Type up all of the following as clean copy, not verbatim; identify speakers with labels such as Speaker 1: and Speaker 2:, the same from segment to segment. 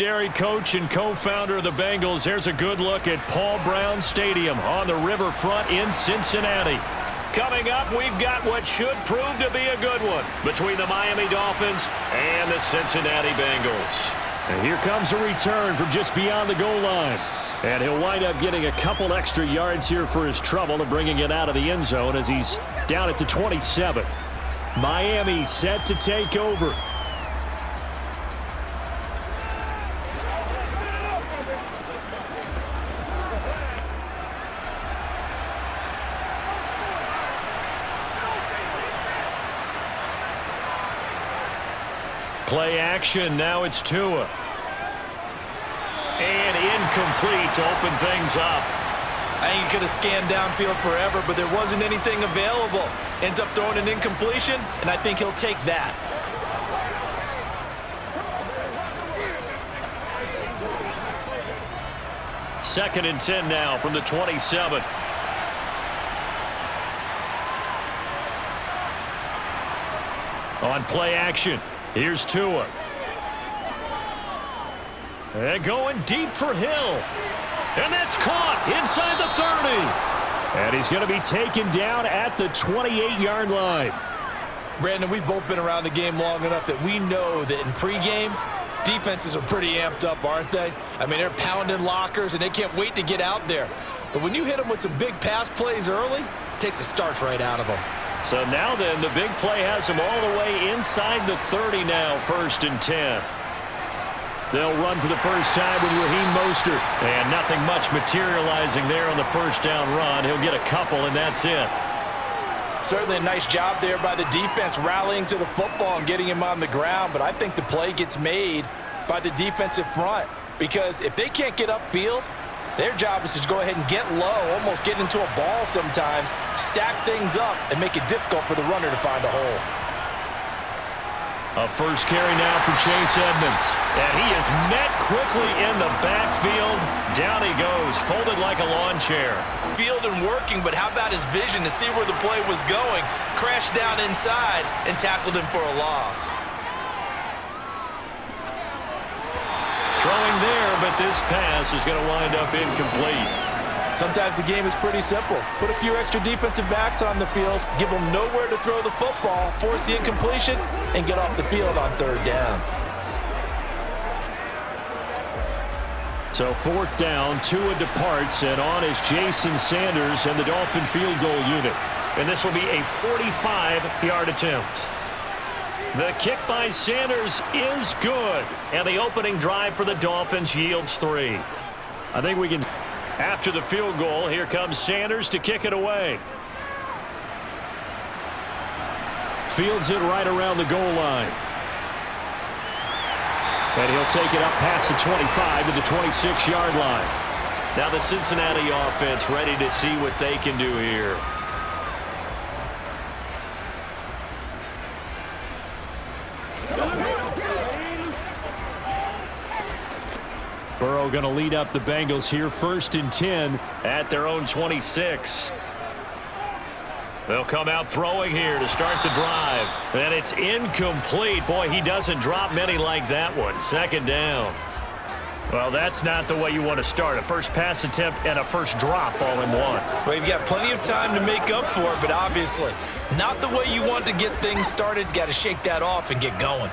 Speaker 1: Legendary coach and co-founder of the Bengals. Here's a good look at Paul Brown Stadium on the riverfront in Cincinnati. Coming up, we've got what should prove to be a good one between the Miami Dolphins and the Cincinnati Bengals. And here comes a return from just beyond the goal line. And he'll wind up getting a couple extra yards here for his trouble and bringing it out of the end zone as he's down at the 27. Miami set to take over. Play action, now it's Tua. And incomplete to open things up.
Speaker 2: I think he could have scanned downfield forever, but there wasn't anything available. Ends up throwing an incompletion, and I think he'll take that.
Speaker 1: Second and 10 now from the 27. On play action, here's Tua. And going deep for Hill. And that's caught inside the 30. And he's going to be taken down at the 28-yard line.
Speaker 2: Brandon, we've both been around the game long enough that we know that in pregame, defenses are pretty amped up, aren't they? I mean, they're pounding lockers, and they can't wait to get out there. But when you hit them with some big pass plays early, it takes the starch right out of them.
Speaker 1: So now then, the big play has him all the way inside the 30 now, 1st and 10. They'll run for the first time with Raheem Mostert. And nothing much materializing there on the first down run. He'll get a couple, and that's it.
Speaker 2: Certainly a nice job there by the defense rallying to the football and getting him on the ground. But I think the play gets made by the defensive front. Because if they can't get upfield, their job is to go ahead and get low, almost get into a ball sometimes, stack things up, and make it difficult for the runner to find a hole.
Speaker 1: A first carry now for Chase Edmonds. And he is met quickly in the backfield. Down he goes, folded like a lawn chair.
Speaker 2: Field and working, but how about his vision to see where the play was going? Crashed down inside and tackled him for a loss.
Speaker 1: Throwing there, but this pass is going to wind up incomplete.
Speaker 2: Sometimes the game is pretty simple. Put a few extra defensive backs on the field, give them nowhere to throw the football, force the incompletion, and get off the field on 3rd down.
Speaker 1: So 4th down, Tua departs, and on is Jason Sanders and the Dolphin field goal unit. And this will be a 45-yard attempt. The kick by Sanders is good, and the opening drive for the Dolphins yields 3. I think we can... After the field goal, here comes Sanders to kick it away. Fields it right around the goal line. And he'll take it up past the 25 to the 26-yard line. Now the Cincinnati offense ready to see what they can do here. Burrow going to lead up the Bengals here, 1st and 10 at their own 26. They'll come out throwing here to start the drive. And it's incomplete. Boy, he doesn't drop many like that one. 2nd down. Well, that's not the way you want to start. A first pass attempt and a first drop all in one.
Speaker 2: Well, you've got plenty of time to make up for it, but obviously not the way you want to get things started. Got to shake that off and get going.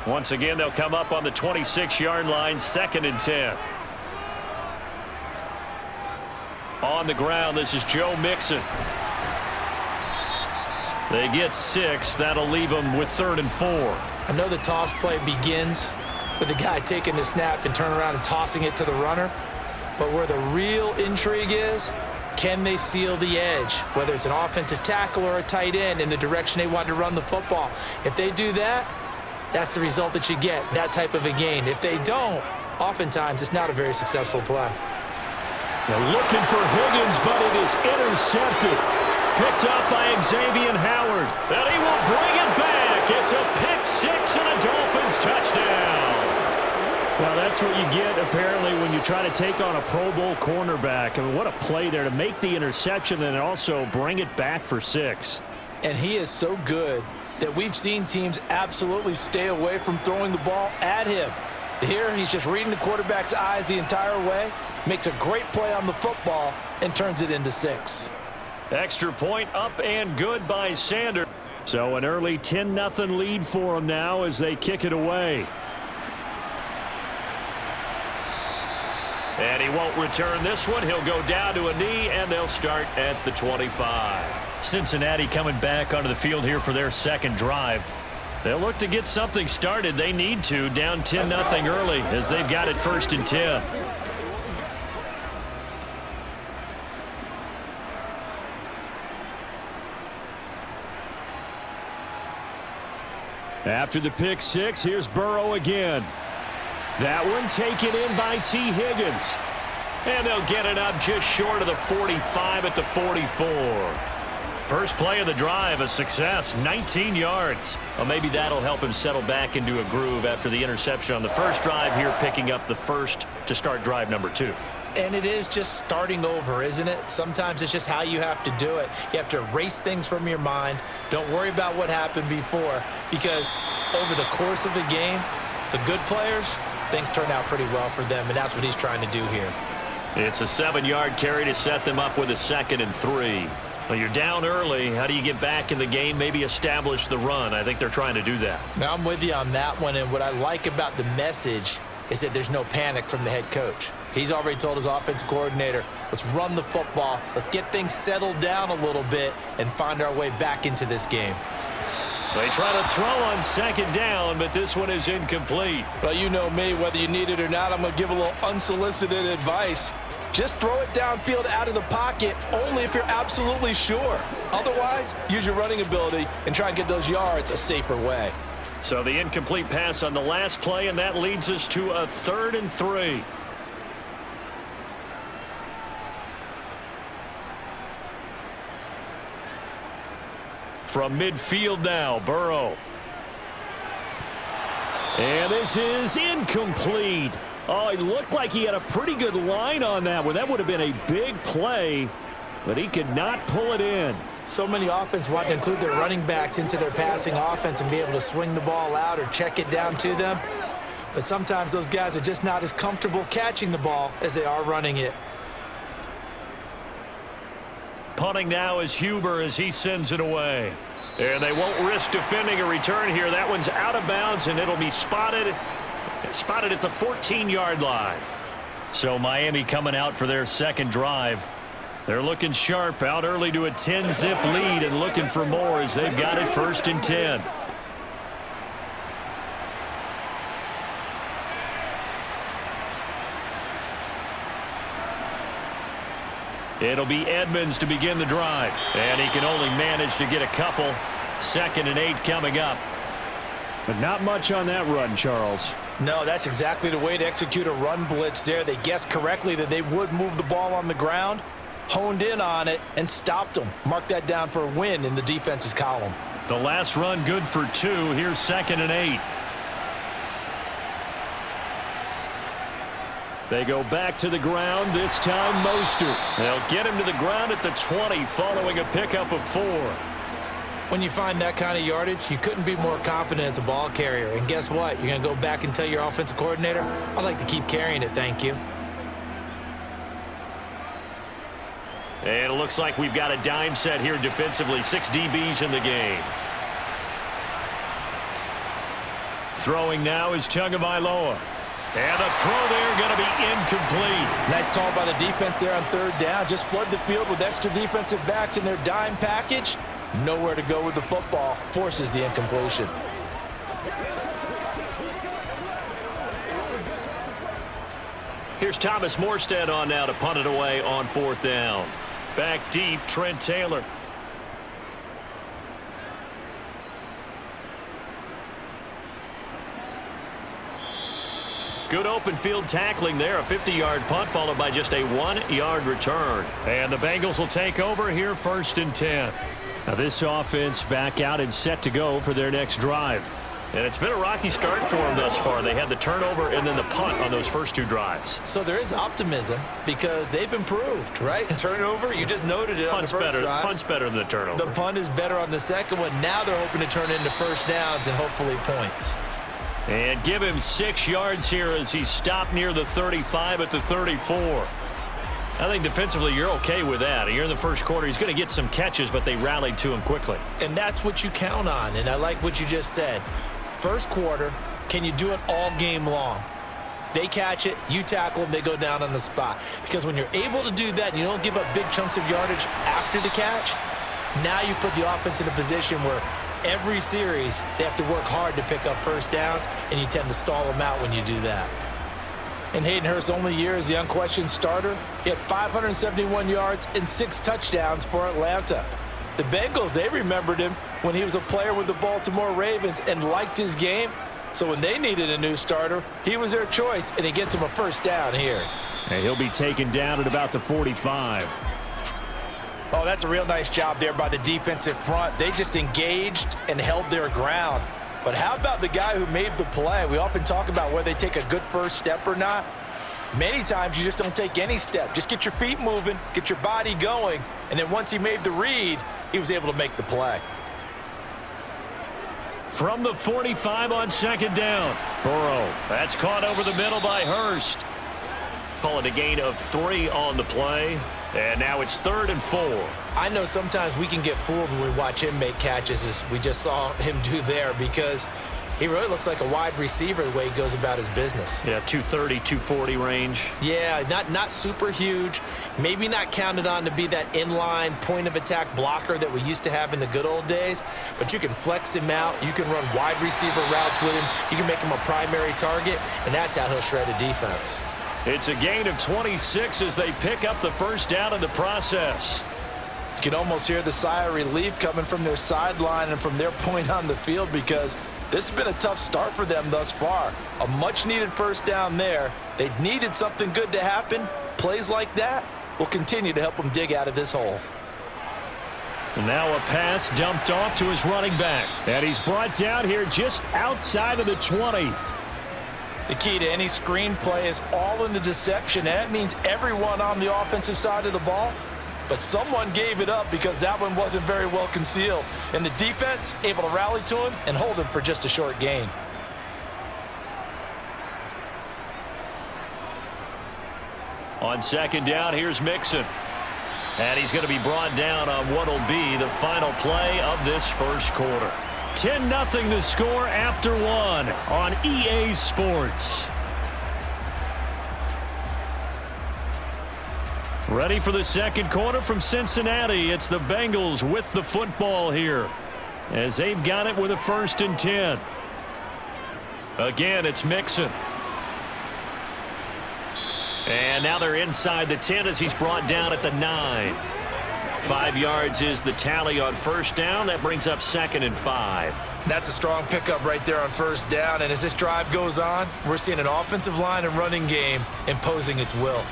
Speaker 1: Once again, they'll come up on the 26-yard line, 2nd and 10. On the ground, this is Joe Mixon. They get 6. That'll leave them with 3rd and 4.
Speaker 2: I know the toss play begins with the guy taking the snap and turning around and tossing it to the runner. But where the real intrigue is, can they seal the edge? Whether it's an offensive tackle or a tight end in the direction they want to run the football. If they do that, that's the result that you get, that type of a gain. If they don't, oftentimes it's not a very successful play.
Speaker 1: They're looking for Higgins, but it is intercepted. Picked up by Xavier Howard. And he will bring it back. It's a pick-6 and a Dolphins touchdown. Well, that's what you get, apparently, when you try to take on a Pro Bowl cornerback. I mean, what a play there to make the interception and also bring it back for 6.
Speaker 2: And he is so good that we've seen teams absolutely stay away from throwing the ball at him.
Speaker 3: Here, he's just reading the quarterback's eyes the entire way, makes a great play on the football, and turns it into 6.
Speaker 1: Extra point up and good by Sanders. So an early 10-0 lead for them now as they kick it away. And he won't return this one. He'll go down to a knee, and they'll start at the 25. Cincinnati coming back onto the field here for their second drive. They'll look to get something started. They need to, down 10-0 early as they've got it 1st and 10. After the pick six, here's Burrow again. That one taken in by T. Higgins. And they'll get it up just short of the 45 at the 44. First play of the drive, a success, 19 yards. Well, maybe that'll help him settle back into a groove after the interception on the first drive here, picking up the first to start drive number 2.
Speaker 2: And it is just starting over, isn't it? Sometimes it's just how you have to do it. You have to erase things from your mind. Don't worry about what happened before, because over the course of the game, the good players, things turn out pretty well for them, and that's what he's trying to do here.
Speaker 1: It's a 7-yard carry to set them up with a 2nd and 3. Well, you're down early. How do you get back in the game, maybe establish the run? I think they're trying to do that.
Speaker 2: Now, I'm with you on that one, and what I like about the message is that there's no panic from the head coach. He's already told his offensive coordinator, let's run the football, let's get things settled down a little bit and find our way back into this game.
Speaker 1: They try to throw on 2nd down, but this one is incomplete.
Speaker 3: Well, you know me, whether you need it or not, I'm going to give a little unsolicited advice. Just throw it downfield out of the pocket only if you're absolutely sure. Otherwise, use your running ability and try and get those yards a safer way.
Speaker 1: So the incomplete pass on the last play, and that leads us to a 3rd and 3. From midfield now, Burrow. And this is incomplete. Oh, it looked like he had a pretty good line on that one. That would have been a big play, but he could not pull it in.
Speaker 2: So many offenses want to include their running backs into their passing offense and be able to swing the ball out or check it down to them. But sometimes those guys are just not as comfortable catching the ball as they are running it.
Speaker 1: Punting now is Huber as he sends it away. And they won't risk defending a return here. That one's out of bounds, and it'll be spotted at the 14-yard line. So Miami coming out for their second drive. They're looking sharp, out early to a 10-zip lead and looking for more as they've got it 1st and 10. It'll be Edmonds to begin the drive, and he can only manage to get a couple. 2nd and 8 coming up. But not much on that run, Charles.
Speaker 3: No, that's exactly the way to execute a run blitz there. They guessed correctly that they would move the ball on the ground, honed in on it, and stopped them. Mark that down for a win in the defense's column.
Speaker 1: The last run good for 2. Here's 2nd and 8. They go back to the ground, this time Mostert. They'll get him to the ground at the 20 following a pickup of 4.
Speaker 2: When you find that kind of yardage, you couldn't be more confident as a ball carrier. And guess what? You're going to go back and tell your offensive coordinator, I'd like to keep carrying it, thank you.
Speaker 1: And it looks like we've got a dime set here defensively. 6 DBs in the game. Throwing now is Tagovailoa. And the throw there going to be incomplete.
Speaker 3: Nice call by the defense there on 3rd down. Just flood the field with extra defensive backs in their dime package. Nowhere to go with the football. Forces the incompletion.
Speaker 1: Here's Thomas Morstead on now to punt it away on 4th down. Back deep, Trent Taylor. Good open field tackling there. A 50-yard punt followed by just a 1-yard return. And the Bengals will take over here 1st and 10. Now this offense back out and set to go for their next drive. And it's been a rocky start for them thus far. They had the turnover and then the punt on those first 2 drives.
Speaker 2: So there is optimism because they've improved, right? Turnover, you just noted it on the first drive.
Speaker 1: Punt's better than the turnover.
Speaker 2: The punt is better on the second one. Now they're hoping to turn into 1st downs and hopefully points.
Speaker 1: And give him 6 yards here as he stopped near the 35 at the 34. I think defensively you're okay with that. Here in the first quarter, he's going to get some catches, but they rallied to him quickly.
Speaker 2: And that's what you count on, and I like what you just said. First quarter, can you do it all game long? They catch it, you tackle them, they go down on the spot. Because when you're able to do that and you don't give up big chunks of yardage after the catch, now you put the offense in a position where every series they have to work hard to pick up first downs, and you tend to stall them out when you do that.
Speaker 3: In Hayden Hurst's only year as the unquestioned starter, he had 571 yards and 6 touchdowns for Atlanta. The Bengals, they remembered him when he was a player with the Baltimore Ravens and liked his game. So when they needed a new starter, he was their choice, and he gets them a first down here.
Speaker 1: And he'll be taken down at about the 45.
Speaker 2: Oh, that's a real nice job there by the defensive front. They just engaged and held their ground.
Speaker 3: But how about the guy who made the play? We often talk about whether they take a good first step or not. Many times you just don't take any step. Just get your feet moving, get your body going, and then once he made the read, he was able to make the play.
Speaker 1: From the 45 on second down, Burrow. That's caught over the middle by Hurst. Call it a gain of 3 on the play. And now it's 3rd and 4.
Speaker 2: I know sometimes we can get fooled when we watch him make catches, as we just saw him do there, because he really looks like a wide receiver the way he goes about his business.
Speaker 1: Yeah, 230, 240 range.
Speaker 2: Yeah, not super huge. Maybe not counted on to be that inline point-of-attack blocker that we used to have in the good old days, but you can flex him out. You can run wide receiver routes with him. You can make him a primary target, and that's how he'll shred a defense.
Speaker 1: It's a gain of 26 as they pick up the first down in the process.
Speaker 3: You can almost hear the sigh of relief coming from their sideline and from their point on the field, because this has been a tough start for them thus far. A much-needed first down there. They needed something good to happen. Plays like that will continue to help them dig out of this hole.
Speaker 1: Now a pass dumped off to his running back. And he's brought down here just outside of the 20.
Speaker 3: The key to any screen play is all in the deception, and that means everyone on the offensive side of the ball. But someone gave it up because that one wasn't very well concealed. And the defense able to rally to him and hold him for just a short gain.
Speaker 1: On second down, here's Mixon. And he's going to be brought down on what will be the final play of this first quarter. 10-0 the score after 1 on EA Sports. Ready for the second quarter from Cincinnati. It's the Bengals with the football here, as they've got it with a 1st and 10. Again, it's Mixon. And now they're inside the 10 as he's brought down at the 9. 5 yards is the tally on first down. That brings up 2nd and 5.
Speaker 2: That's a strong pickup right there on first down. And as this drive goes on, we're seeing an offensive line and running game imposing its will.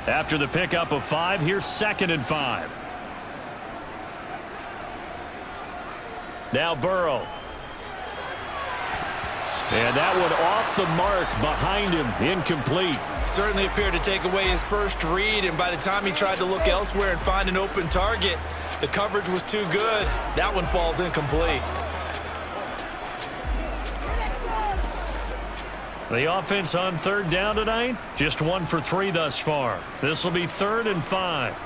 Speaker 1: After the pickup of 5, here's 2nd and 5. Now Burrow. And that one off the mark behind him, incomplete.
Speaker 2: Certainly appeared to take away his first read, and by the time he tried to look elsewhere and find an open target, the coverage was too good. That one falls incomplete.
Speaker 1: The offense on 3rd down tonight, just 1 for 3 thus far. This will be 3rd and 5.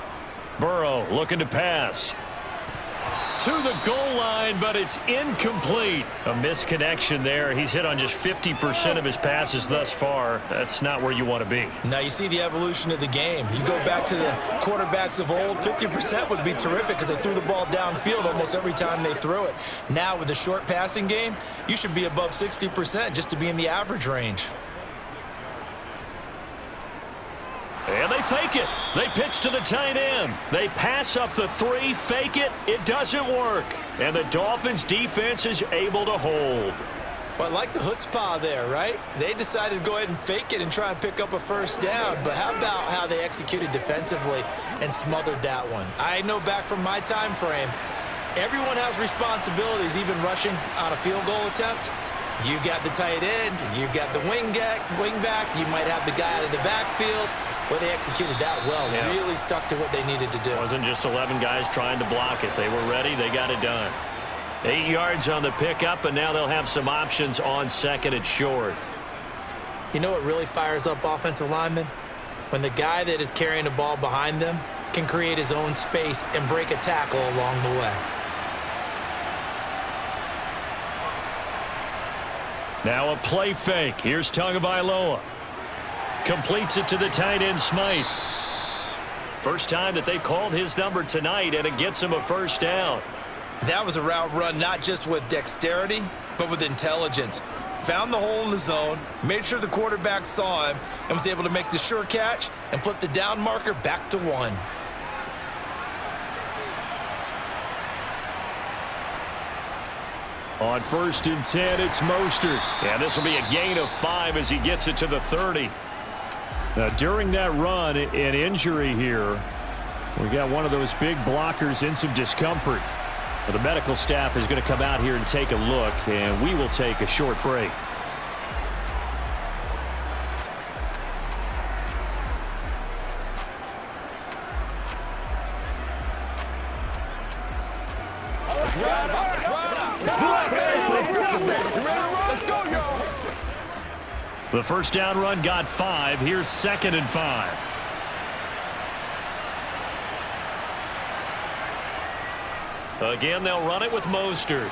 Speaker 1: Burrow looking to pass to the goal line, but it's incomplete. A misconnection there. He's hit on just 50% of his passes thus far. That's not where you want to be.
Speaker 2: Now you see the evolution of the game. You go back to the quarterbacks of old, 50% would be terrific because they threw the ball downfield almost every time they threw it. Now with the short passing game, you should be above 60% just to be in the average range.
Speaker 1: And they fake it. They pitch to the tight end. They pass up the 3, fake it. It doesn't work. And the Dolphins defense is able to hold.
Speaker 2: Well, I like the chutzpah there, right? They decided to go ahead and fake it and try and pick up a first down. But how about how they executed defensively and smothered that one? I know back from my time frame, everyone has responsibilities, even rushing on a field goal attempt. You've got the tight end. You've got the wing back. You might have the guy out of the backfield. But they executed that well. Yeah. Really stuck to what they needed to do.
Speaker 1: It wasn't just 11 guys trying to block it. They were ready. They got it done. 8 yards on the pickup, and now they'll have some options on 2nd and short.
Speaker 2: You know what really fires up offensive linemen? When the guy that is carrying the ball behind them can create his own space and break a tackle along the way.
Speaker 1: Now a play fake. Here's Tagovailoa. Completes it to the tight end, Smythe. First time that they've called his number tonight, and it gets him a first down.
Speaker 3: That was a route run not just with dexterity, but with intelligence. Found the hole in the zone, made sure the quarterback saw him, and was able to make the sure catch and flip the down marker back to 1.
Speaker 1: On 1st and 10, it's Mostert. And this will be a gain of 5 as he gets it to the 30. Now, during that run, an injury here. We got one of those big blockers in some discomfort. Well, the medical staff is going to come out here and take a look, and we will take a short break. The first down run got 5. Here's 2nd and 5. Again, they'll run it with Mostert.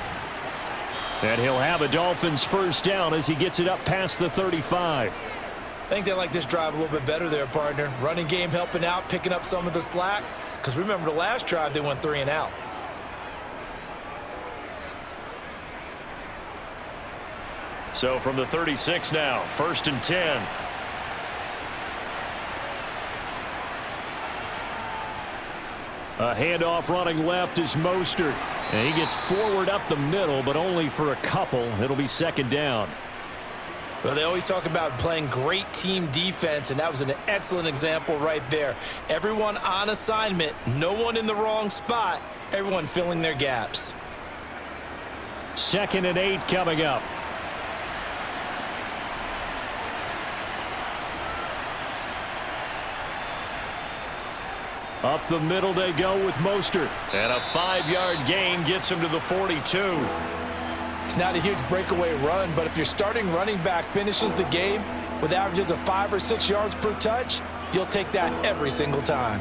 Speaker 1: And he'll have a Dolphins first down as he gets it up past the 35.
Speaker 3: I think they like this drive a little bit better there, partner. Running game helping out, picking up some of the slack. Because remember, the last drive, they went 3 and out.
Speaker 1: So from the 36 now, 1st and 10. A handoff running left is Mostert. And he gets forward up the middle, but only for a couple. It'll be 2nd down.
Speaker 3: Well, they always talk about playing great team defense, and that was an excellent example right there. Everyone on assignment, no one in the wrong spot, everyone filling their gaps.
Speaker 1: 2nd and 8 coming up. Up the middle they go with Mostert. And a 5-yard gain gets him to the 42.
Speaker 3: It's not a huge breakaway run, but if your starting running back finishes the game with averages of 5 or 6 yards per touch, you'll take that every single time.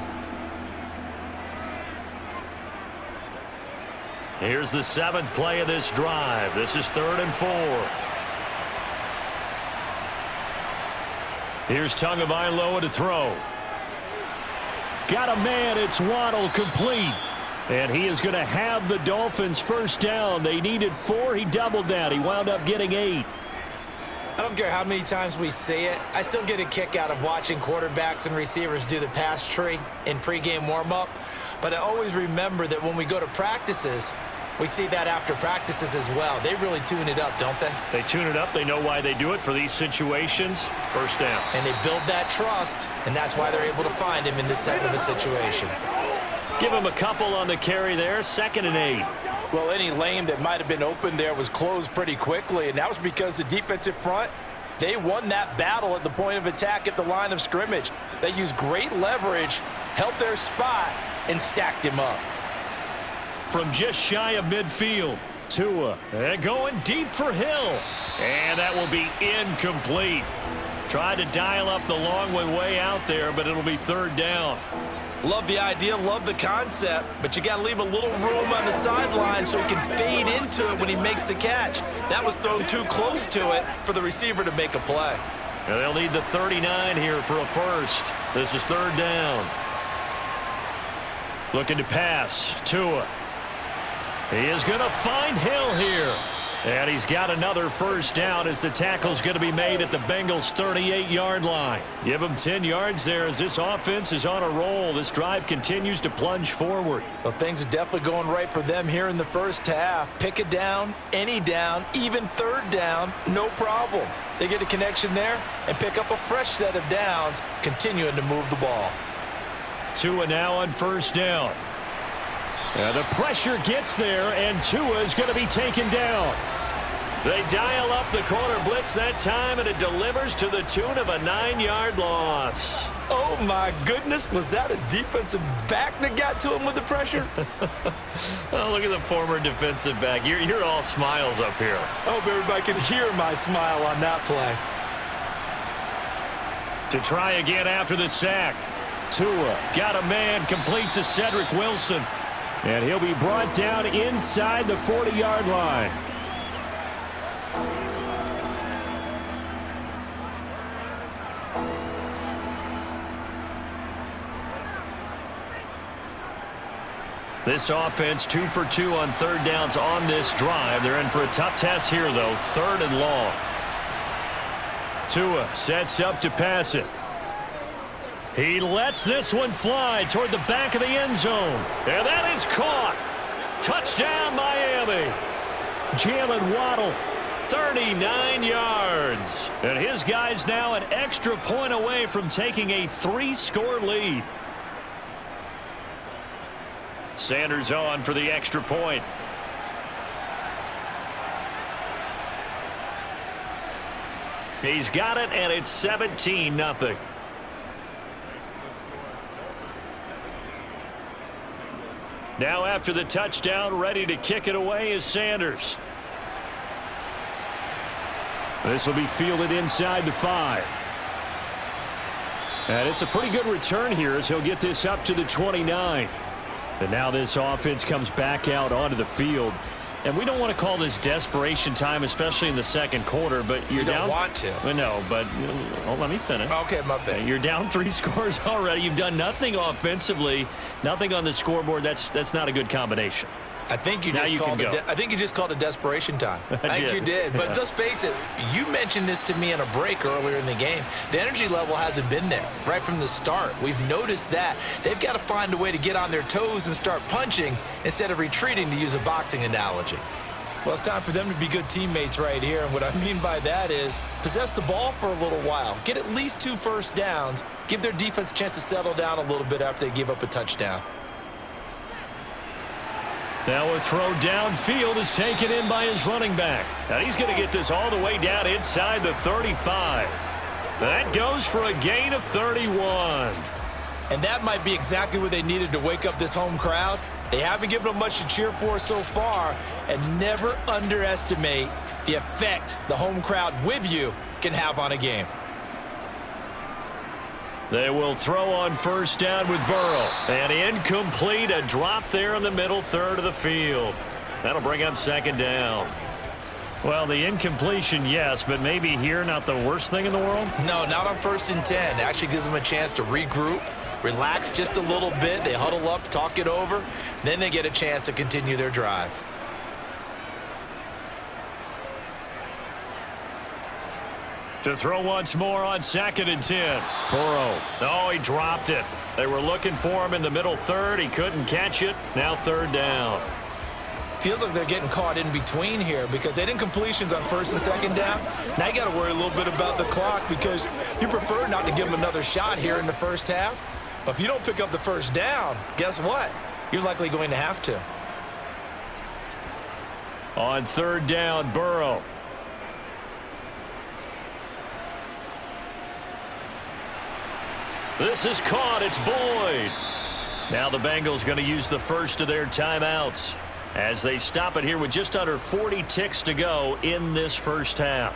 Speaker 1: Here's the 7th play of this drive. This is 3rd and 4. Here's Tagovailoa to throw. Got a man. It's Waddle, complete. And he is going to have the Dolphins first down. They needed 4. He doubled that. He wound up getting 8.
Speaker 2: I don't care how many times we say it. I still get a kick out of watching quarterbacks and receivers do the pass tree in pregame warm-up. But I always remember that when we go to practices, we see that after practices as well. They really tune it up, don't they?
Speaker 1: They tune it up. They know why they do it for these situations. First down.
Speaker 2: And they build that trust, and that's why they're able to find him in this type of a situation.
Speaker 1: Give him a couple on the carry there. 2nd and 8.
Speaker 3: Well, any lane that might have been open there was closed pretty quickly, and that was because the defensive front, they won that battle at the point of attack at the line of scrimmage. They used great leverage, held their spot, and stacked him up.
Speaker 1: From just shy of midfield, Tua going deep for Hill. And that will be incomplete. Tried to dial up the long way out there, but it'll be 3rd down.
Speaker 3: Love the idea, love the concept, but you got to leave a little room on the sideline so he can fade into it when he makes the catch. That was thrown too close to it for the receiver to make a play.
Speaker 1: And they'll need the 39 here for a first. This is 3rd down. Looking to pass. Tua. He is going to find Hill here. And he's got another first down as the tackle's going to be made at the Bengals' 38-yard line. Give him 10 yards there as this offense is on a roll. This drive continues to plunge forward.
Speaker 3: Well, things are definitely going right for them here in the first half. Pick a down, any down, even 3rd down, no problem. They get a connection there and pick up a fresh set of downs, continuing to move the ball.
Speaker 1: Tua now on first down. The pressure gets there, and Tua is going to be taken down. They dial up the corner blitz that time, and it delivers to the tune of a 9-yard loss.
Speaker 2: Oh, my goodness. Was that a defensive back that got to him with the pressure?
Speaker 1: Oh, look at the former defensive back. You're all smiles up here.
Speaker 2: I hope everybody can hear my smile on that play.
Speaker 1: To try again after the sack. Tua got a man complete to Cedric Wilson. And he'll be brought down inside the 40-yard line. This offense 2 for 2 on third downs on this drive. They're in for a tough test here, though. 3rd and long. Tua sets up to pass it. He lets this one fly toward the back of the end zone. And that is caught. Touchdown, Miami. Jalen Waddle, 39 yards. And his guys now an extra point away from taking a 3-score lead. Sanders on for the extra point. He's got it, and it's 17-0. Now after the touchdown, ready to kick it away is Sanders. This will be fielded inside the 5. And it's a pretty good return here as he'll get this up to the 29. And now this offense comes back out onto the field. And we don't want to call this desperation time, especially in the second quarter, but you're down.
Speaker 2: You don't want to.
Speaker 1: No, but let me finish.
Speaker 2: Okay, my bad.
Speaker 1: You're down 3 scores already. You've done nothing offensively, nothing on the scoreboard. That's not a good combination.
Speaker 2: I think you just called it desperation time. I think you did. But let's face it, you mentioned this to me in a break earlier in the game. The energy level hasn't been there right from the start. We've noticed that. They've got to find a way to get on their toes and start punching instead of retreating, to use a boxing analogy. Well, it's time for them to be good teammates right here. And what I mean by that is possess the ball for a little while. Get at least 2 first downs. Give their defense a chance to settle down a little bit after they give up a touchdown.
Speaker 1: Now a throw downfield is taken in by his running back. Now he's going to get this all the way down inside the 35. That goes for a gain of 31.
Speaker 2: And that might be exactly what they needed to wake up this home crowd. They haven't given them much to cheer for so far, and never underestimate the effect the home crowd with you can have on a game.
Speaker 1: They will throw on first down with Burrow. And incomplete, a drop there in the middle third of the field. That'll bring up second down. Well, the incompletion, yes, but maybe here not the worst thing in the world?
Speaker 2: No, not on 1st and 10. It actually gives them a chance to regroup, relax just a little bit. They huddle up, talk it over. Then they get a chance to continue their drive.
Speaker 1: To throw once more on 2nd and 10. Burrow. Oh, he dropped it. They were looking for him in the middle third. He couldn't catch it. Now 3rd down.
Speaker 2: Feels like they're getting caught in between here because they didn't completions on 1st and 2nd down. Now you got to worry a little bit about the clock because you prefer not to give them another shot here in the first half. But if you don't pick up the first down, guess what? You're likely going to have to.
Speaker 1: On 3rd down, Burrow. This is caught. It's Boyd. Now the Bengals going to use the first of their timeouts as they stop it here with just under 40 ticks to go in this first half.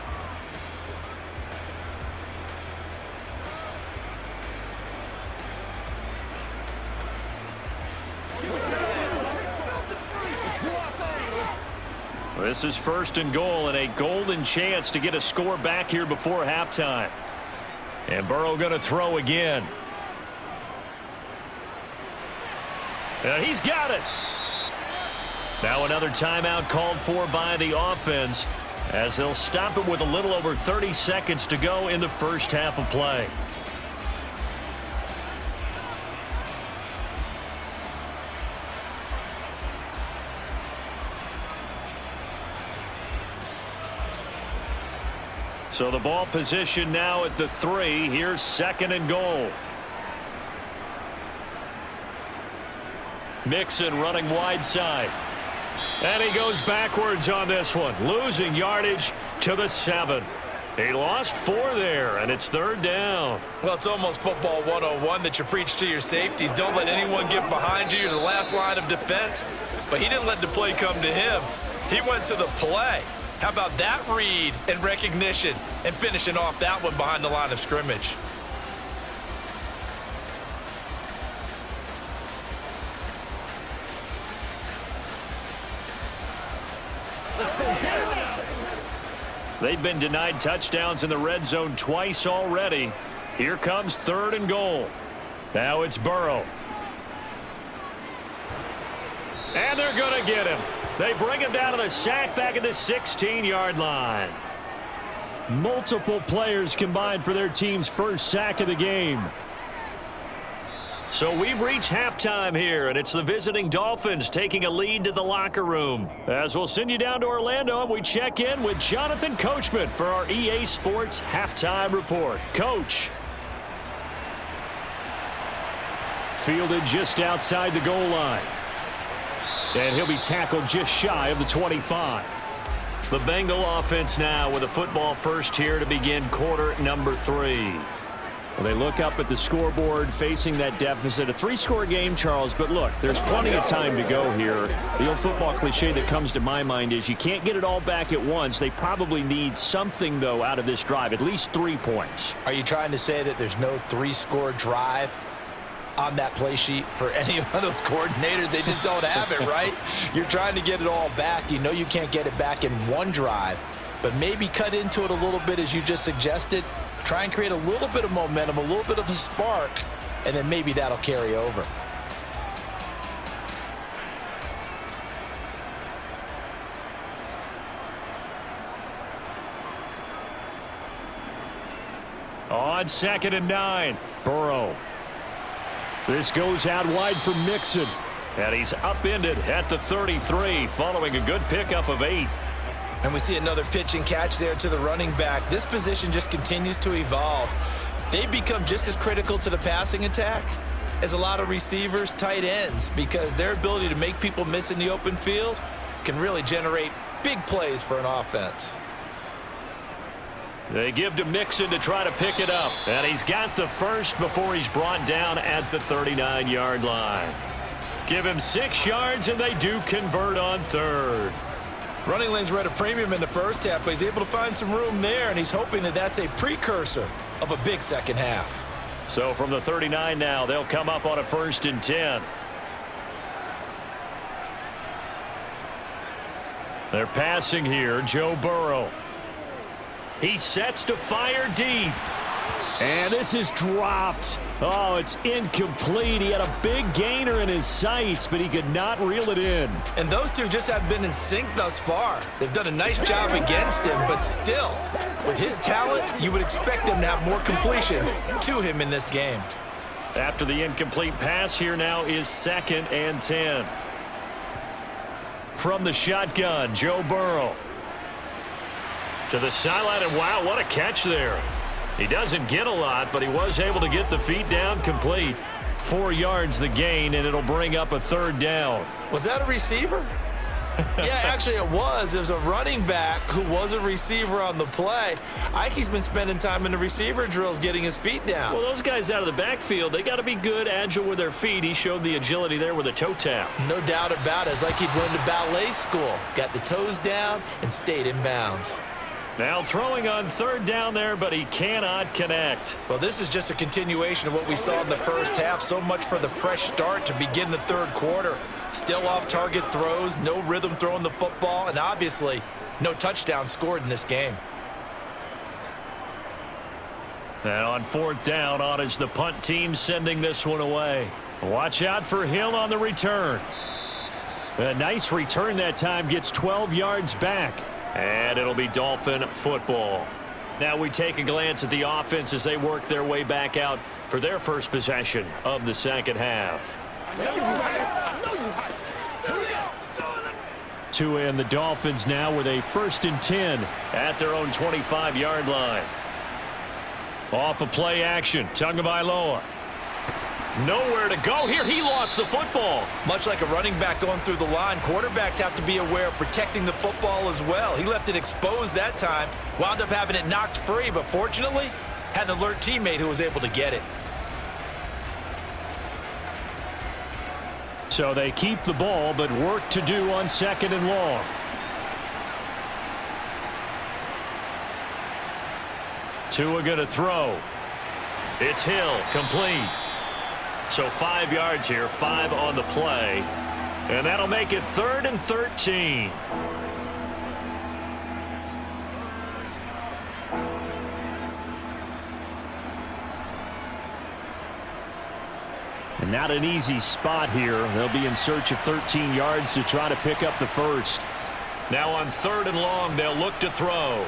Speaker 1: This is 1st and goal and a golden chance to get a score back here before halftime. And Burrow going to throw again. And he's got it. Now another timeout called for by the offense as they'll stop it with a little over 30 seconds to go in the first half of play. So the ball position now at the 3. Here's 2nd and goal. Mixon running wide side. And he goes backwards on this one, losing yardage to the 7. He lost 4 there, and it's 3rd down.
Speaker 2: Well, it's almost football 101 that you preach to your safeties. Don't let anyone get behind you. You're the last line of defense. But he didn't let the play come to him. He went to the play. How about that read and recognition and finishing off that one behind the line of scrimmage?
Speaker 1: They've been denied touchdowns in the red zone twice already. Here comes 3rd and goal. Now it's Burrow. And they're going to get him. They bring him down to the sack back at the 16-yard line. Multiple players combined for their team's first sack of the game. So we've reached halftime here, and it's the visiting Dolphins taking a lead to the locker room. As we'll send you down to Orlando, and we check in with Jonathan Coachman for our EA Sports Halftime Report. Coach. Fielded just outside the goal line. And he'll be tackled just shy of the 25. The Bengal offense now with a football first here to begin quarter number 3. Well, they look up at the scoreboard facing that deficit. A 3-score game, Charles, but look, there's plenty of time to go here. The old football cliche that comes to my mind is you can't get it all back at once. They probably need something, though, out of this drive, at least 3 points.
Speaker 2: Are you trying to say that there's no 3-score drive on that play sheet for any of those coordinators? They just don't have it, right? You're trying to get it all back. You know you can't get it back in one drive, but maybe cut into it a little bit as you just suggested. Try and create a little bit of momentum, a little bit of a spark, and then maybe that'll carry over.
Speaker 1: On 2nd and 9, Burrow. This goes out wide for Mixon. And he's upended at the 33 following a good pickup of 8.
Speaker 2: And we see another pitch and catch there to the running back. This position just continues to evolve. They become just as critical to the passing attack as a lot of receivers, tight ends, because their ability to make people miss in the open field can really generate big plays for an offense.
Speaker 1: They give to Mixon to try to pick it up. And he's got the first before he's brought down at the 39-yard line. Give him 6 yards, and they do convert on 3rd.
Speaker 2: Running lanes were at a premium in the first half, but he's able to find some room there, and he's hoping that that's a precursor of a big second half.
Speaker 1: So from the 39 now, they'll come up on a 1st and 10. They're passing here, Joe Burrow. He sets to fire deep. And this is dropped. Oh, it's incomplete. He had a big gainer in his sights, but he could not reel it in.
Speaker 2: And those two just haven't been in sync thus far. They've done a nice job against him, but still, with his talent, you would expect them to have more completions to him in this game.
Speaker 1: After the incomplete pass, here now is 2nd and 10. From the shotgun, Joe Burrow. To the sideline, and wow, what a catch there. He doesn't get a lot, but he was able to get the feet down complete. 4 yards the gain, and it'll bring up a 3rd down.
Speaker 2: Was that a receiver? Yeah, actually it was. It was a running back who was a receiver on the play. Ike's been spending time in the receiver drills getting his feet down.
Speaker 1: Well, those guys out of the backfield, they got to be good, agile with their feet. He showed the agility there with a toe tap.
Speaker 2: No doubt about it. It's like he'd went to ballet school. Got the toes down and stayed in bounds.
Speaker 1: Now throwing on 3rd down there, but he cannot connect.
Speaker 2: Well, this is just a continuation of what we saw in the first half. So much for the fresh start to begin the 3rd quarter. Still off-target throws, no rhythm throwing the football, and obviously no touchdown scored in this game.
Speaker 1: And on 4th down, on is the punt team sending this one away. Watch out for Hill on the return. A nice return that time, gets 12 yards back. And it'll be Dolphin football. Now we take a glance at the offense as they work their way back out for their first possession of the second half. To end the Dolphins now with a 1st and 10 at their own 25-yard line. Off of play action, Tagovailoa. Nowhere to go here. He lost the football.
Speaker 3: Much like a running back going through the line, quarterbacks have to be aware of protecting the football as well. He left it exposed that time, wound up having it knocked free, but fortunately, had an alert teammate who was able to get it.
Speaker 1: So they keep the ball, but work to do on 2nd and long. Tua going to throw. It's Hill, complete. So 5 yards here, 5 on the play. And that'll make it 3rd and 13. And not an easy spot here. They'll be in search of 13 yards to try to pick up the first. Now on 3rd and long, they'll look to throw.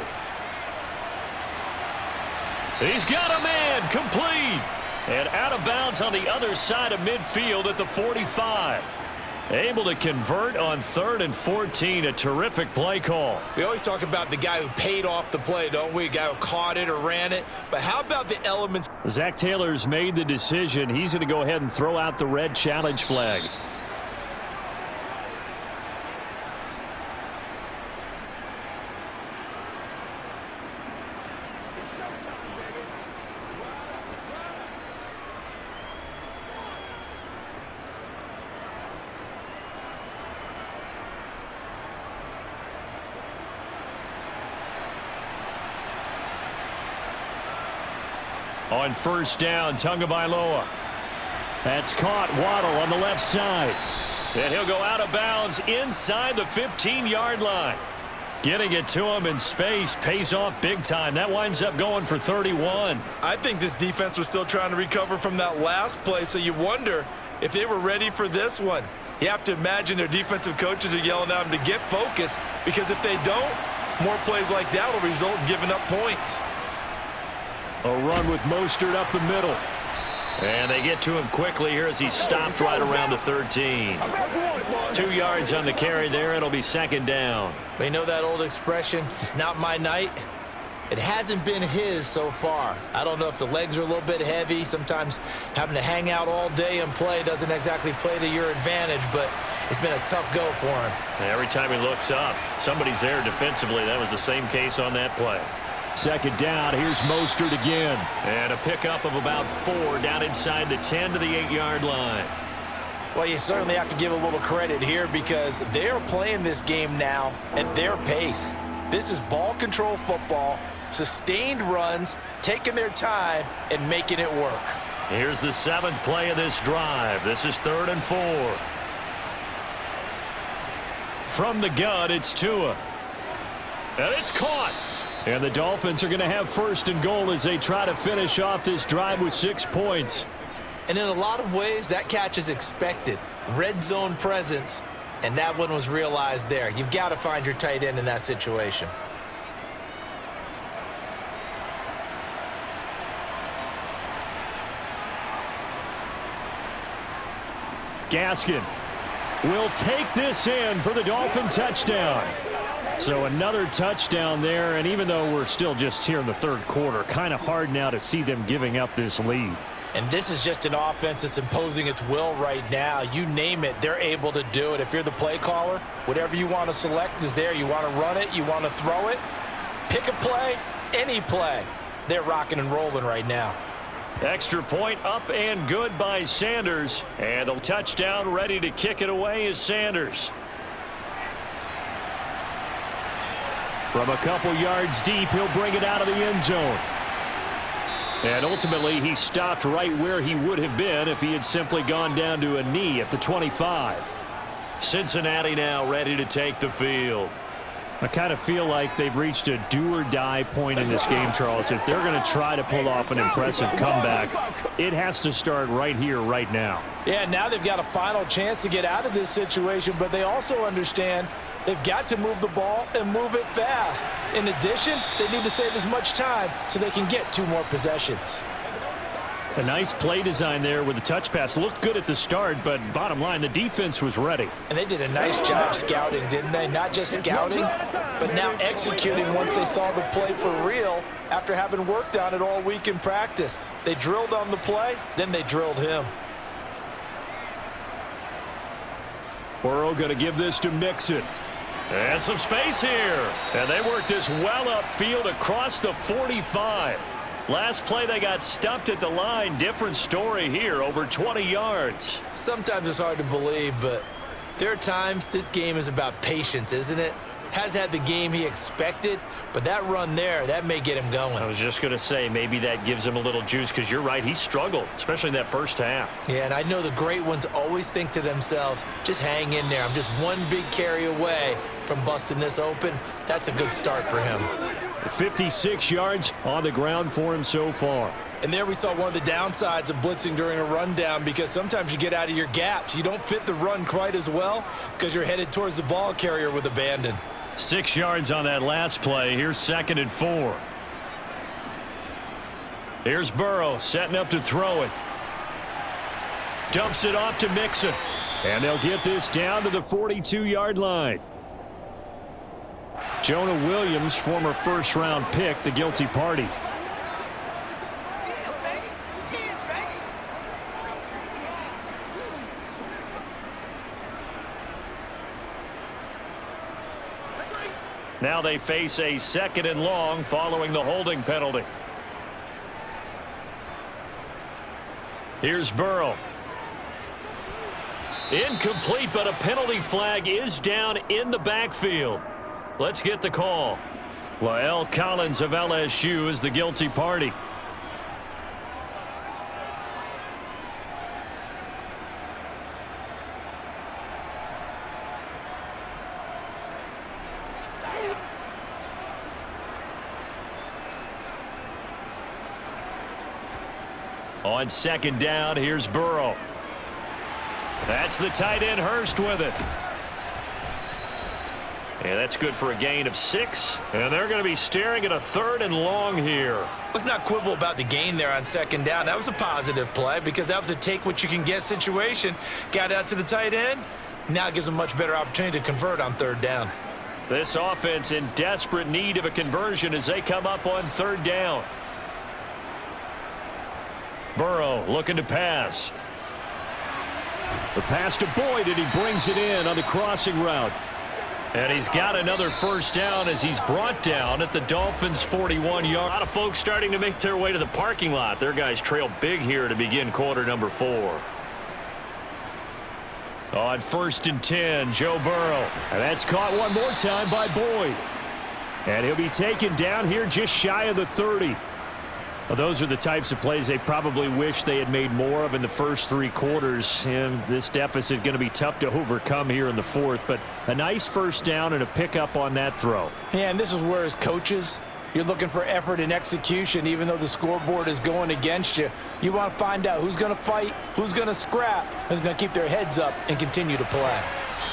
Speaker 1: He's got a man, complete. And out of bounds on the other side of midfield at the 45. Able to convert on 3rd and 14. A terrific play call.
Speaker 3: We always talk about the guy who paid off the play, don't we? A guy who caught it or ran it. But how about the elements?
Speaker 1: Zach Taylor's made the decision. He's going to go ahead and throw out the red challenge flag. On 1st down, Tagovailoa. That's caught. Waddle on the left side. And he'll go out of bounds inside the 15-yard line. Getting it to him in space pays off big time. That winds up going for 31.
Speaker 3: I think this defense was still trying to recover from that last play, so you wonder if they were ready for this one. You have to imagine their defensive coaches are yelling at them to get focused, because if they don't, more plays like that will result in giving up points.
Speaker 1: A run with Mostert up the middle. And they get to him quickly here as he stops right around the 13. 2 yards on the carry there. It'll be 2nd down.
Speaker 2: We know that old expression, it's not my night. It hasn't been his so far. I don't know if the legs are a little bit heavy. Sometimes having to hang out all day and play doesn't exactly play to your advantage, but it's been a tough go for him.
Speaker 1: Every time he looks up, somebody's there defensively. That was the same case on that play. 2nd down, here's Mostert again. And a pickup of about 4 down inside the 10 to the 8-yard line.
Speaker 2: Well, you certainly have to give a little credit here, because they're playing this game now at their pace. This is ball control football, sustained runs, taking their time and making it work.
Speaker 1: Here's the 7th play of this drive. This is 3rd and 4. From the gun, it's Tua. And it's caught. And the Dolphins are going to have 1st and goal as they try to finish off this drive with 6 points.
Speaker 2: And in a lot of ways, that catch is expected. Red zone presence, and that one was realized there. You've got to find your tight end in that situation.
Speaker 1: Gaskin will take this in for the Dolphin touchdown. So another touchdown there, and even though we're still just here in the 3rd quarter, kind of hard now to see them giving up this lead.
Speaker 2: And this is just an offense that's imposing its will right now. You name it, they're able to do it. If you're the play caller, whatever you want to select is there. You want to run it, you want to throw it, pick a play, any play. They're rocking and rolling right now.
Speaker 1: Extra point up and good by Sanders. And the touchdown ready to kick it away is Sanders. From a couple yards deep, he'll bring it out of the end zone. And ultimately, he stopped right where he would have been if he had simply gone down to a knee at the 25. Cincinnati now ready to take the field. I kind of feel like they've reached a do-or-die point in this game, Charles. If they're going to try to pull off an impressive comeback, it has to start right here, right now.
Speaker 2: Yeah, now they've got a final chance to get out of this situation, but they also understand they've got to move the ball and move it fast. In addition, they need to save as much time so they can get 2 more possessions.
Speaker 1: A nice play design there with the touch pass. Looked good at the start, but bottom line, the defense was ready.
Speaker 2: And they did a nice job scouting, didn't they? Not just scouting, but now executing once they saw the play for real after having worked on it all week in practice. They drilled on the play, then they drilled him.
Speaker 1: Burrow going to give this to Mixon. And some space here. And they work this well upfield across the 45. Last play, they got stuffed at the line. Different story here, over 20 yards.
Speaker 2: Sometimes it's hard to believe, but there are times this game is about patience, isn't it? Has had the game he expected, but that run there, that may get him going.
Speaker 1: I was just going to say, maybe that gives him a little juice, because you're right, he struggled, especially in that first half.
Speaker 2: Yeah, and I know the great ones always think to themselves, just hang in there. I'm just one big carry away from busting this open. That's a good start for him.
Speaker 1: 56 yards on the ground for him so far.
Speaker 2: And there we saw one of the downsides of blitzing during a rundown, because sometimes you get out of your gaps. You don't fit the run quite as well because you're headed towards the ball carrier with abandon.
Speaker 1: 6 yards on that last play. Here's 2nd and 4. Here's Burrow setting up to throw it. Dumps it off to Mixon. And they'll get this down to the 42-yard line. Jonah Williams, former first-round pick, the guilty party. Now they face a 2nd and long following the holding penalty. Here's Burrow. Incomplete, but a penalty flag is down in the backfield. Let's get the call. La'el Collins of LSU is the guilty party. On 2nd down, here's Burrow. That's the tight end, Hurst, with it. And that's good for a gain of 6. And they're going to be staring at a 3rd and long here.
Speaker 2: Let's not quibble about the gain there on 2nd down. That was a positive play because that was a take-what-you-can-get situation. Got out to the tight end. Now it gives them a much better opportunity to convert on 3rd down.
Speaker 1: This offense in desperate need of a conversion as they come up on 3rd down. Burrow looking to pass. The pass to Boyd, and he brings it in on the crossing route. And he's got another 1st down as he's brought down at the Dolphins' 41-yard. A lot of folks starting to make their way to the parking lot. Their guys trail big here to begin quarter number 4. On 1st and 10, Joe Burrow. And that's caught one more time by Boyd. And he'll be taken down here just shy of the 30. Well, those are the types of plays they probably wish they had made more of in the first 3 quarters. And this deficit going to be tough to overcome here in the 4th. But a nice 1st down and a pickup on that throw.
Speaker 2: Yeah, and this is where as coaches, you're looking for effort and execution. Even though the scoreboard is going against you, you want to find out who's going to fight, who's going to scrap, who's going to keep their heads up and continue to play.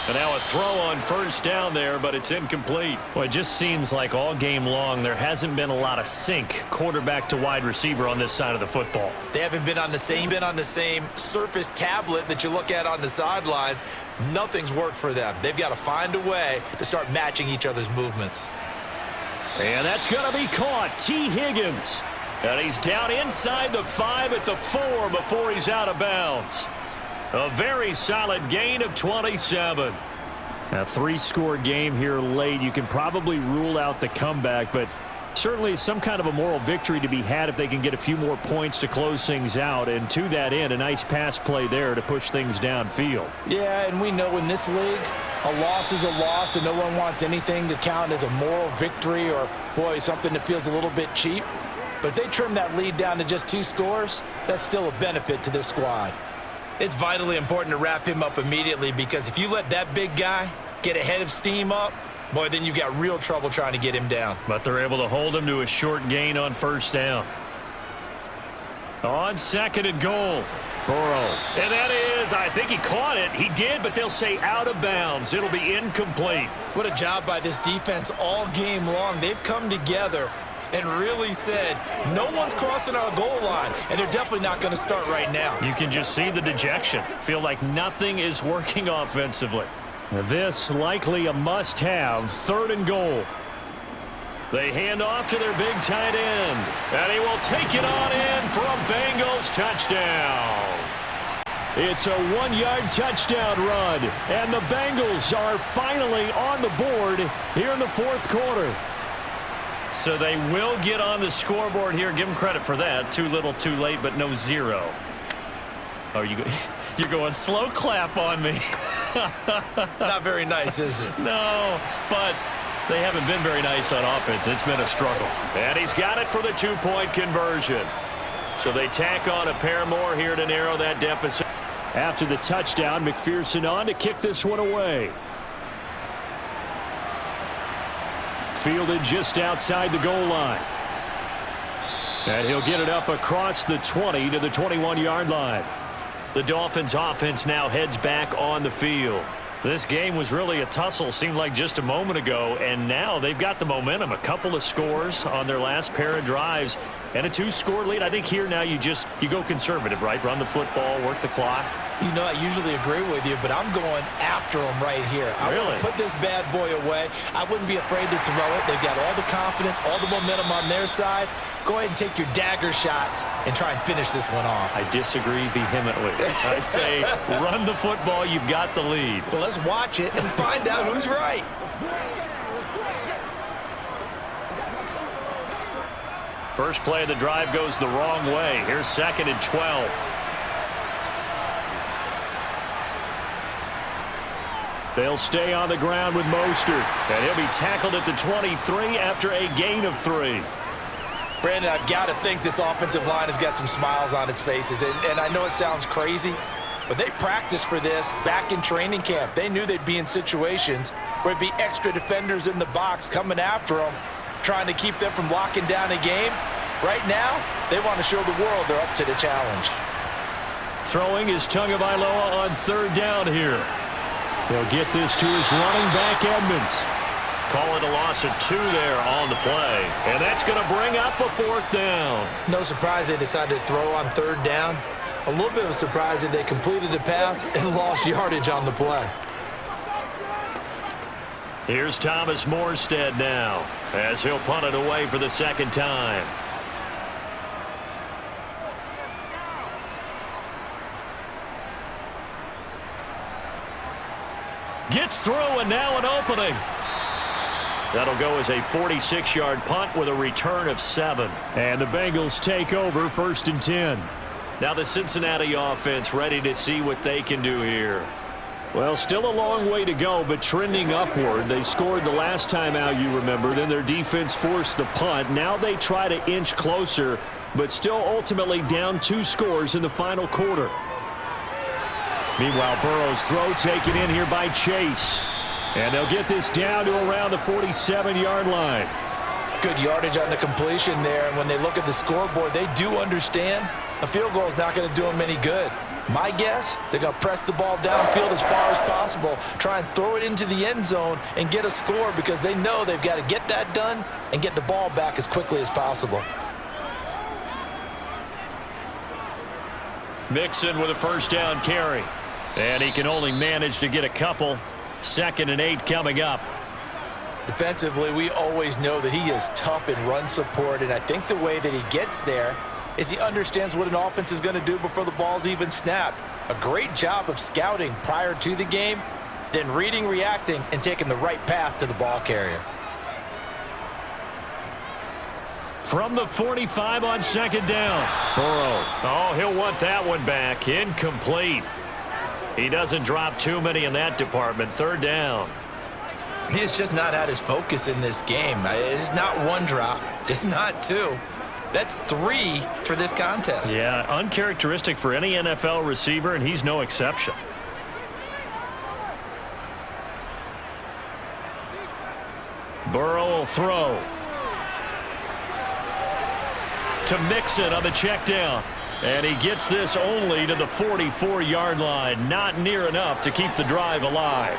Speaker 1: And now a throw on 1st down there, but it's incomplete. Well, it just seems like all game long there hasn't been a lot of sync quarterback to wide receiver on this side of the football.
Speaker 2: They haven't been on the same surface tablet that you look at on the sidelines. Nothing's worked for them. They've got to find a way to start matching each other's movements.
Speaker 1: And that's going to be caught. T. Higgins. And he's down inside the 5 at the 4 before he's out of bounds. A very solid gain of 27. A 3-score game here late. You can probably rule out the comeback, but certainly some kind of a moral victory to be had if they can get a few more points to close things out. And to that end, a nice pass play there to push things downfield.
Speaker 2: Yeah, and we know in this league, a loss is a loss, and no one wants anything to count as a moral victory or, boy, something that feels a little bit cheap. But if they trim that lead down to just 2 scores, that's still a benefit to this squad. It's vitally important to wrap him up immediately because if you let that big guy get a head of steam up, boy, then you've got real trouble trying to get him down.
Speaker 1: But they're able to hold him to a short gain on 1st down. On 2nd and goal, Burrow. And that is, I think he caught it. He did, but they'll say out of bounds. It'll be incomplete.
Speaker 2: What a job by this defense all game long. They've come together and really said, no one's crossing our goal line, and they're definitely not going to start right now.
Speaker 1: You can just see the dejection. Feel like nothing is working offensively. This likely a must-have, 3rd and goal. They hand off to their big tight end, and he will take it on in for a Bengals touchdown. It's a 1-yard touchdown run, and the Bengals are finally on the board here in the fourth quarter. So they will get on the scoreboard here. Give them credit for that. Too little, too late, but no zero. Oh, you're going slow clap on me.
Speaker 2: Not very nice, is it?
Speaker 1: No, but they haven't been very nice on offense. It's been a struggle. And he's got it for the 2-point conversion. So they tack on a pair more here to narrow that deficit. After the touchdown, McPherson on to kick this one away. Fielded just outside the goal line. And he'll get it up across the 20 to the 21-yard line. The Dolphins offense now heads back on the field. This game was really a tussle, seemed like just a moment ago, and now they've got the momentum. A couple of scores on their last pair of drives and a 2-score lead. I think here now you go conservative, right? Run the football, work the clock.
Speaker 2: You know, I usually agree with you, but I'm going after them right here. I want to put this bad boy away. I wouldn't be afraid to throw it. They've got all the confidence, all the momentum on their side. Go ahead and take your dagger shots and try and finish this one off.
Speaker 1: I disagree vehemently. I say run the football. You've got the lead.
Speaker 2: Well, let's watch it and find out who's right.
Speaker 1: First play of the drive goes the wrong way. Here's 2nd and 12. They'll stay on the ground with Mostert, and he'll be tackled at the 23 after a gain of 3.
Speaker 2: Brandon, I've got to think this offensive line has got some smiles on its faces, and I know it sounds crazy, but they practiced for this back in training camp. They knew they'd be in situations where it'd be extra defenders in the box coming after them, trying to keep them from locking down a game. Right now, they want to show the world they're up to the challenge.
Speaker 1: Throwing is Tagovailoa on 3rd down here. He'll get this to his running back, Edmonds. Call it a loss of 2 there on the play. And that's going to bring up a 4th down.
Speaker 2: No surprise they decided to throw on 3rd down. A little bit of a surprise that they completed the pass and lost yardage on the play.
Speaker 1: Here's Thomas Morstead now as he'll punt it away for the 2nd time. Gets through, and now an opening. That'll go as a 46-yard punt with a return of 7. And the Bengals take over 1st and 10. Now the Cincinnati offense ready to see what they can do here. Well, still a long way to go, but trending upward. They scored the last time out, you remember. Then their defense forced the punt. Now they try to inch closer, but still ultimately down 2 scores in the final quarter. Meanwhile, Burrow's throw taken in here by Chase. And they'll get this down to around the 47-yard line.
Speaker 2: Good yardage on the completion there, and when they look at the scoreboard, they do understand a field goal is not going to do them any good. My guess, they're going to press the ball downfield as far as possible, try and throw it into the end zone and get a score because they know they've got to get that done and get the ball back as quickly as possible.
Speaker 1: Mixon with a 1st down carry. And he can only manage to get a couple. 2nd and 8 coming up.
Speaker 2: Defensively, we always know that he is tough in run support, and I think the way that he gets there is he understands what an offense is going to do before the ball's even snapped. A great job of scouting prior to the game, then reading, reacting, and taking the right path to the ball carrier.
Speaker 1: From the 45 on 2nd down. Burrow. Oh, he'll want that one back. Incomplete. He doesn't drop too many in that department. 3rd down.
Speaker 2: He has just not had his focus in this game. It's not 1 drop. It's not 2. That's 3 for this contest.
Speaker 1: Yeah, uncharacteristic for any NFL receiver, and he's no exception. Burrow will throw. To Mixon on the check down. And he gets this only to the 44-yard line. Not near enough to keep the drive alive.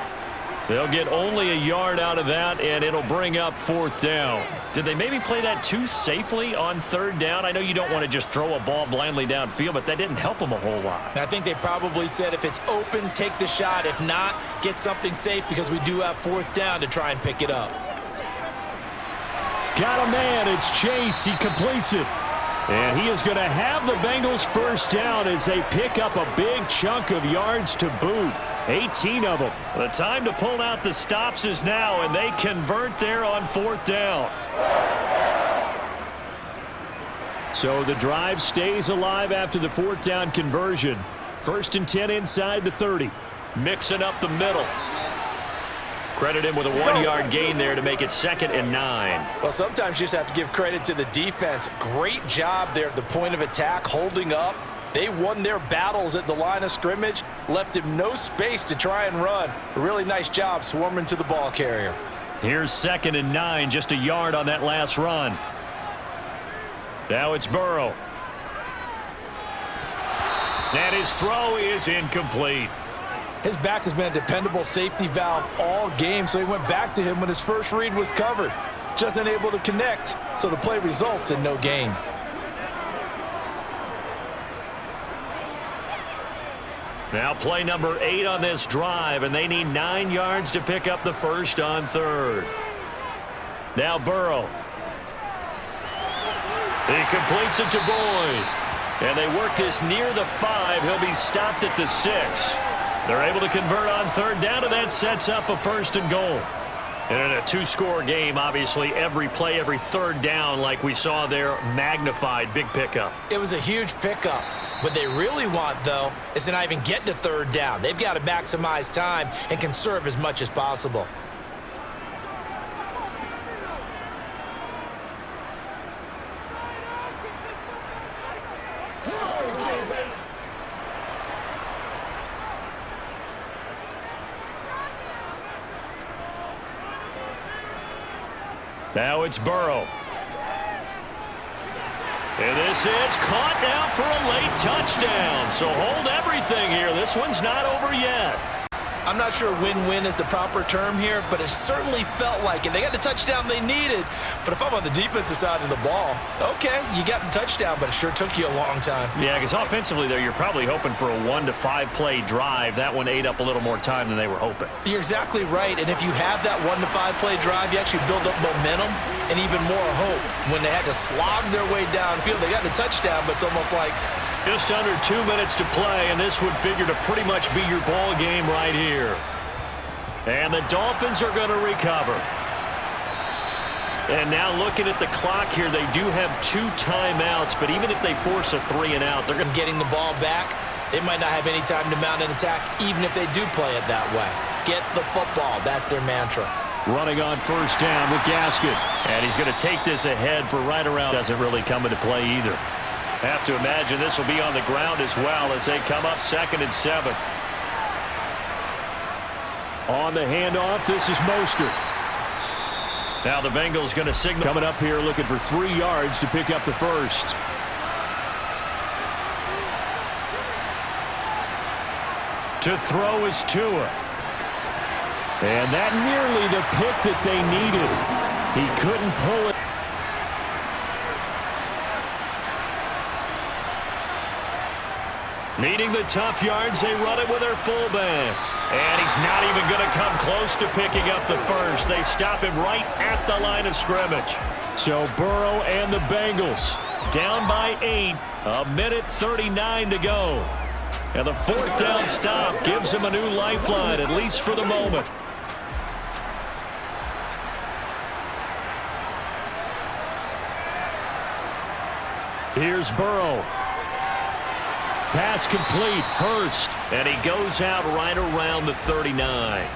Speaker 1: They'll get only a yard out of that, and it'll bring up 4th down. Did they maybe play that too safely on 3rd down? I know you don't want to just throw a ball blindly downfield, but that didn't help them a whole lot.
Speaker 2: I think they probably said if it's open, take the shot. If not, get something safe because we do have 4th down to try and pick it up.
Speaker 1: Got a man. It's Chase. He completes it. And he is going to have the Bengals first down as they pick up a big chunk of yards to boot. 18 of them. The time to pull out the stops is now, and they convert there on 4th down. So the drive stays alive after the 4th down conversion. 1st and 10 inside the 30. Mixing up the middle. Credit him with a 1-yard gain there to make it 2nd and 9.
Speaker 3: Well, sometimes you just have to give credit to the defense. Great job there at the point of attack, holding up. They won their battles at the line of scrimmage, left him no space to try and run. A really nice job swarming to the ball carrier.
Speaker 1: Here's 2nd and 9, just a yard on that last run. Now it's Burrow. And his throw is incomplete.
Speaker 3: His back has been a dependable safety valve all game, so he went back to him when his first read was covered. Just unable to connect, so the play results in no gain.
Speaker 1: Now play number 8 on this drive, and they need 9 yards to pick up the first on 3rd. Now Burrow. He completes it to Boyd. And they work this near the 5. He'll be stopped at the 6. They're able to convert on 3rd down, and that sets up a 1st and goal. And in a 2-score game, obviously, every play, every 3rd down, like we saw there, magnified. Big pickup.
Speaker 2: It was a huge pickup. What they really want, though, is to not even get to 3rd down. They've got to maximize time and conserve as much as possible.
Speaker 1: Now it's Burrow. And this is caught now for a late touchdown. So hold everything here. This one's not over yet.
Speaker 2: I'm not sure win-win is the proper term here, but it certainly felt like it. They got the touchdown they needed, but if I'm on the defensive side of the ball, okay, you got the touchdown, but it sure took you a long time.
Speaker 1: Yeah, because offensively there, you're probably hoping for a 1 to 5 play drive. That one ate up a little more time than they were hoping.
Speaker 2: You're exactly right, and if you have that 1 to 5 play drive, you actually build up momentum and even more hope. When they had to slog their way downfield, they got the touchdown, but it's almost like
Speaker 1: just under 2 minutes to play, and this would figure to pretty much be your ball game right here. And the Dolphins are going to recover. And now looking at the clock here, they do have 2 timeouts, but even if they force a 3 and out, they're going to
Speaker 2: getting the ball back. They might not have any time to mount an attack, even if they do play it that way. Get the football. That's their mantra.
Speaker 1: Running on 1st down with Gaskin. And he's going to take this ahead for right around. Doesn't really come into play either. Have to imagine this will be on the ground as well as they come up 2nd and 7. On the handoff, this is Mostert. Now the Bengals going to signal. Coming up here looking for 3 yards to pick up the first. To throw is Tua. And that nearly the pick that they needed. He couldn't pull it. Needing the tough yards, they run it with their fullback. And he's not even going to come close to picking up the first. They stop him right at the line of scrimmage. So Burrow and the Bengals down by 8. 1:39 to go. And the 4th down stop gives him a new lifeline, at least for the moment. Here's Burrow. Pass complete, Hurst, and he goes out right around the 39.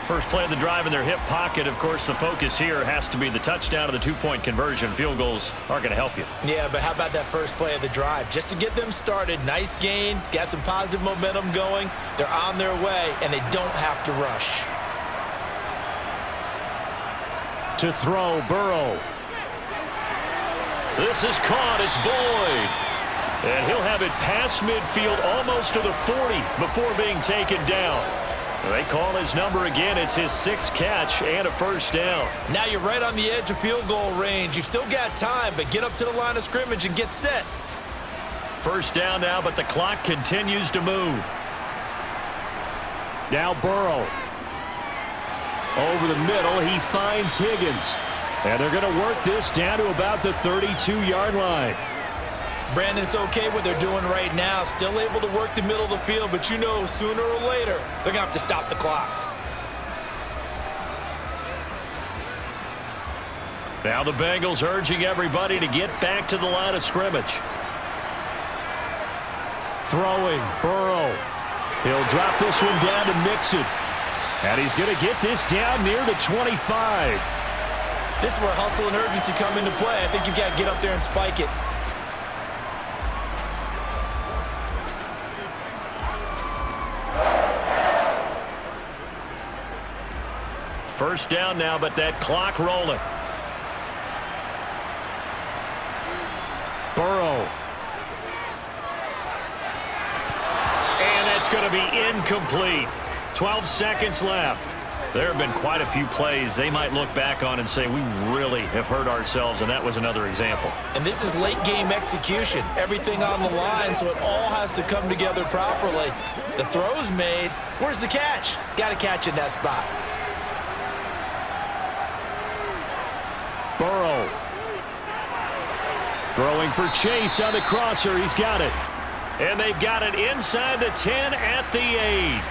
Speaker 1: First play of the drive in their hip pocket. Of course, the focus here has to be the touchdown of the 2-point conversion. Field goals aren't going to help you.
Speaker 2: Yeah, but how about that first play of the drive? Just to get them started, nice gain, got some positive momentum going. They're on their way, and they don't have to rush.
Speaker 1: To throw, Burrow. This is caught. It's Boyd. And he'll have it past midfield almost to the 40 before being taken down. They call his number again. It's his 6th catch and a first down.
Speaker 2: Now you're right on the edge of field goal range. You've still got time, but get up to the line of scrimmage and get set.
Speaker 1: First down now, but the clock continues to move. Now Burrow. Over the middle, he finds Higgins. And they're going to work this down to about the 32-yard line.
Speaker 2: Brandon, it's okay what they're doing right now. Still able to work the middle of the field, but you know sooner or later they're going to have to stop the clock.
Speaker 1: Now the Bengals urging everybody to get back to the line of scrimmage. Throwing, Burrow. He'll drop this one down to Mixon. And he's going to get this down near the 25.
Speaker 2: This is where hustle and urgency come into play. I think you've got to get up there and spike it.
Speaker 1: First down now, but that clock rolling. Burrow. And that's going to be incomplete. 12 seconds left. There have been quite a few plays they might look back on and say, we really have hurt ourselves, and that was another example.
Speaker 2: And this is late game execution. Everything on the line, so it all has to come together properly. The throw's made. Where's the catch? Got to catch in that spot.
Speaker 1: Burrow. Throwing for Chase on the crosser. He's got it. And they've got it inside the 10 at the 8.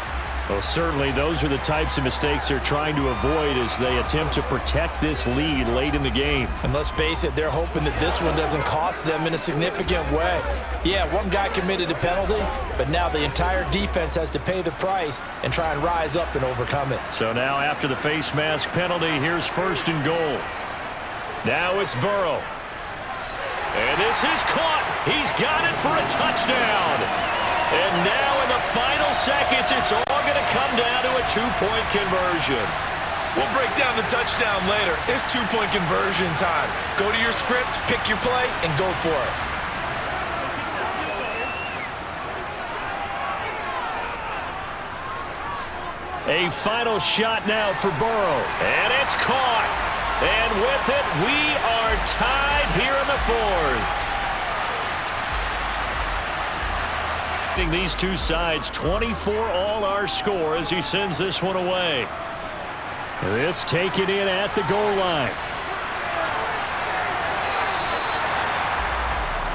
Speaker 1: Well, certainly those are the types of mistakes they're trying to avoid as they attempt to protect this lead late in the game.
Speaker 3: And let's face it, they're hoping that this one doesn't cost them in a significant way. Yeah, one guy committed a penalty, but now the entire defense has to pay the price and try and rise up and overcome it.
Speaker 1: So now after the face mask penalty, here's first and goal. Now it's Burrow. And this is caught. He's got it for a touchdown. And now in the final seconds, it's all going to come down to a two-point conversion.
Speaker 2: We'll break down the touchdown later. It's two-point conversion time. Go to your script, pick your play, and go for it.
Speaker 1: A final shot now for Burrow. And it's caught. And with it, we are tied here in the fourth. These two sides, 24 all our score as he sends this one away. This taken in at the goal line.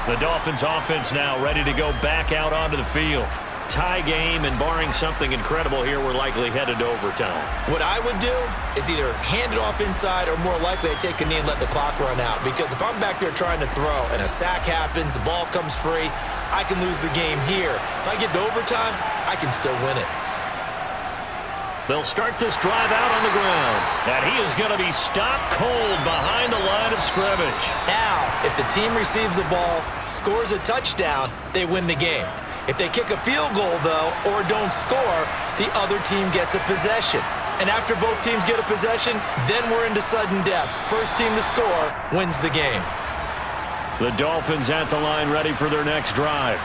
Speaker 1: The Dolphins offense now ready to go back out onto the field. Tie game, and barring something incredible here, we're likely headed to overtime.
Speaker 2: What I would do is either hand it off inside or more likely I take a knee and let the clock run out. Because if I'm back there trying to throw and a sack happens, the ball comes free, I can lose the game here. If I get to overtime, I can still win it.
Speaker 1: They'll start this drive out on the ground. And he is going to be stopped cold behind the line of scrimmage.
Speaker 2: Now, if the team receives the ball, scores a touchdown, they win the game. If they kick a field goal, though, or don't score, the other team gets a possession. And after both teams get a possession, then we're into sudden death. First team to score wins the game.
Speaker 1: The Dolphins at the line ready for their next drive.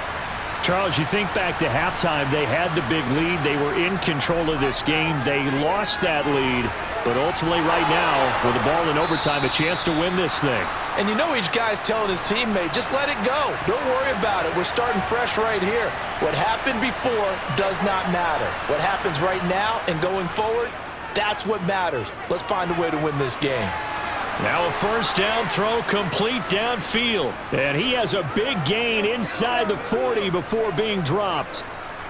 Speaker 1: Charles, you think back to halftime, they had the big lead. They were in control of this game. They lost that lead. But ultimately right now, with the ball in overtime, a chance to win this thing.
Speaker 3: And you know each guy's telling his teammate, just let it go. Don't worry about it. We're starting fresh right here. What happened before does not matter. What happens right now and going forward, that's what matters. Let's find a way to win this game.
Speaker 1: Now a first down throw complete downfield. And he has a big gain inside the 40 before being dropped.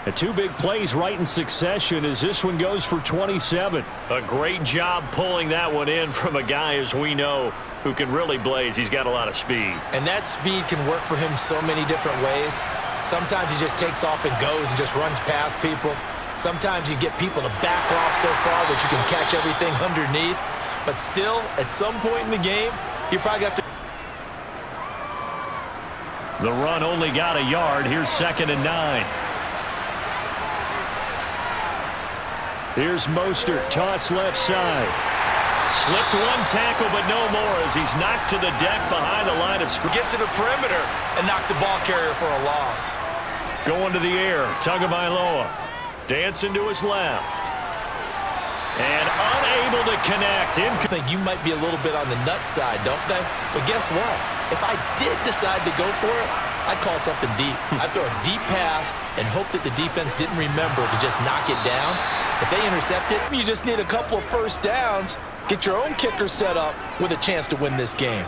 Speaker 1: The two big plays right in succession as this one goes for 27. A great job pulling that one in from a guy, as we know, who can really blaze. He's got a lot of speed.
Speaker 2: And that speed can work for him so many different ways. Sometimes he just takes off and goes and just runs past people. Sometimes you get people to back off so far that you can catch everything underneath. But still, at some point in the game, you probably have to.
Speaker 1: The run only got a yard. Here's 2nd and 9. Here's Mostert, toss left side. Slipped one tackle, but no more as he's knocked to the deck behind the line of scrimmage.
Speaker 2: Get to the perimeter and knock the ball carrier for a loss.
Speaker 1: Going to the air, Tagovailoa. Dancing to his left. And unable to connect.
Speaker 2: I think you might be a little bit on the nut side, don't they? But guess what? If I did decide to go for it, I'd call something deep. I'd throw a deep pass and hope that the defense didn't remember to just knock it down. If they intercept it, you just need a couple of first downs.
Speaker 3: Get your own kicker set up with a chance to win this game.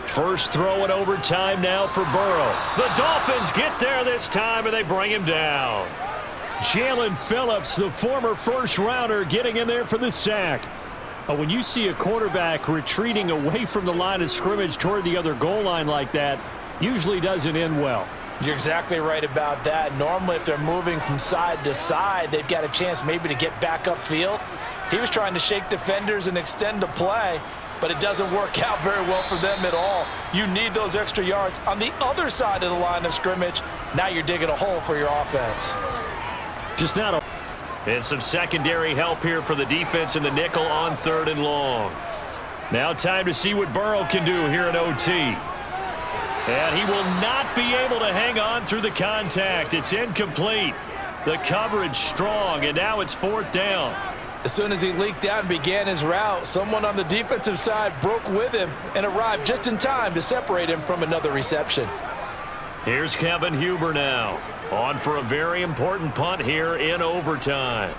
Speaker 1: First throw in overtime now for Burrow. The Dolphins get there this time, and they bring him down. Jalen Phillips, the former first-rounder, getting in there for the sack. When you see a quarterback retreating away from the line of scrimmage toward the other goal line like that, usually doesn't end well.
Speaker 2: You're exactly right about that. Normally, if they're moving from side to side, they've got a chance maybe to get back upfield. He was trying to shake defenders and extend the play, but it doesn't work out very well for them at all. You need those extra yards on the other side of the line of scrimmage. Now you're digging a hole for your offense.
Speaker 1: Just not a... And some secondary help here for the defense in the nickel on 3rd and long. Now time to see what Burrow can do here at OT. And he will not be able to hang on through the contact. It's incomplete. The coverage strong, and now it's 4th down.
Speaker 3: As soon as he leaked out and began his route, someone on the defensive side broke with him and arrived just in time to separate him from another reception.
Speaker 1: Here's Kevin Huber now, on for a very important punt here in overtime.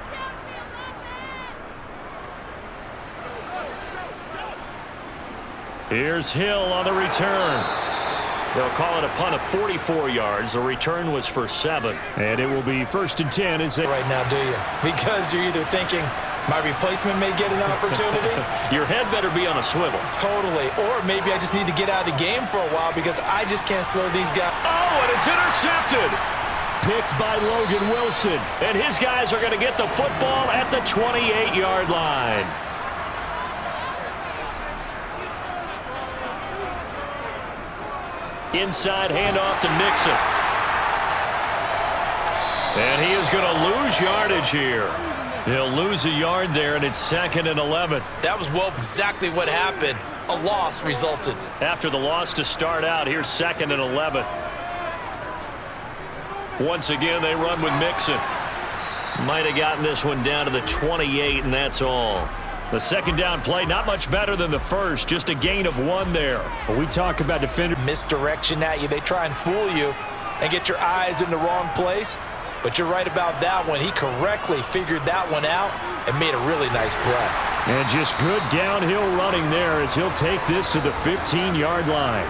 Speaker 1: Here's Hill on the return. They'll call it a punt of 44 yards. The return was for 7. And it will be 1st and 10 as they...
Speaker 2: Right now, do you? Because you're either thinking, my replacement may get an opportunity.
Speaker 1: Your head better be on a swivel.
Speaker 2: Totally. Or maybe I just need to get out of the game for a while because I just can't slow these guys.
Speaker 1: Oh, and it's intercepted. Picked by Logan Wilson. And his guys are going to get the football at the 28-yard line. Inside handoff to Nixon. And he is going to lose yardage here. He'll lose a yard there, and it's 2nd and 11.
Speaker 2: That was exactly what happened. A loss resulted.
Speaker 1: After the loss to start out, here's 2nd and 11. Once again, they run with Mixon. Might have gotten this one down to the 28, and that's all. The second down play, not much better than the first, just a gain of 1 there. When we talk about defender
Speaker 2: misdirection at you, they try and fool you and get your eyes in the wrong place. But you're right about that one. He correctly figured that one out and made a really nice play.
Speaker 1: And just good downhill running there as he'll take this to the 15-yard line.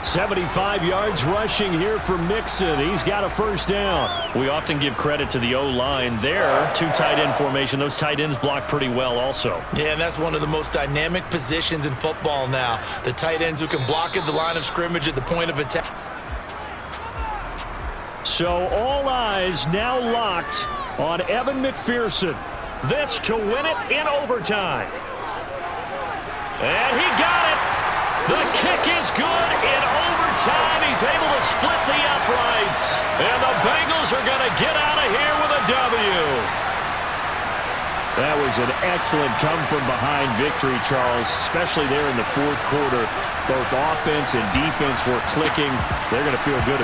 Speaker 1: 75 yards rushing here for Mixon. He's got a first down. We often give credit to the O-line there. 2 tight end formation. Those tight ends block pretty well also.
Speaker 2: Yeah, and that's one of the most dynamic positions in football now. The tight ends who can block at the line of scrimmage at the point of attack.
Speaker 1: So all eyes now locked on Evan McPherson. This to win it in overtime. And he got it. The kick is good in overtime. He's able to split the uprights. And the Bengals are going to get out of here with a W. That was an excellent come-from-behind victory, Charles, especially there in the 4th quarter. Both offense and defense were clicking. They're going to feel good.